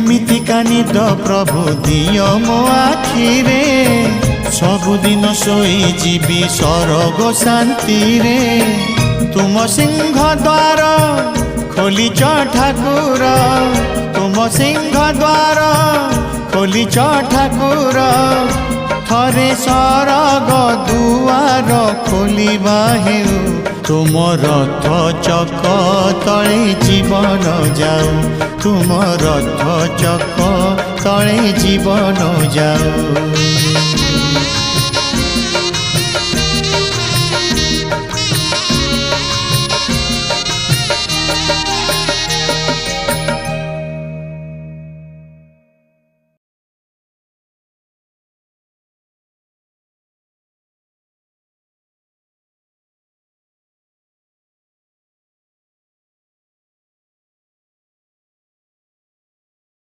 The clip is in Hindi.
एमितिका निद प्रभु दियो मो आखिरे सबुदिन सोई जीवी सरग शांति रे तुम सिंह द्वार खोलिच ठाकुर तुम सिंह द्वार खोलिच ठाकुर थरे सरग दुआर खोलिबा हेउ तुम रथ चक तले जीवन जाऊ तुम रथ चक तले जीवन जाऊ।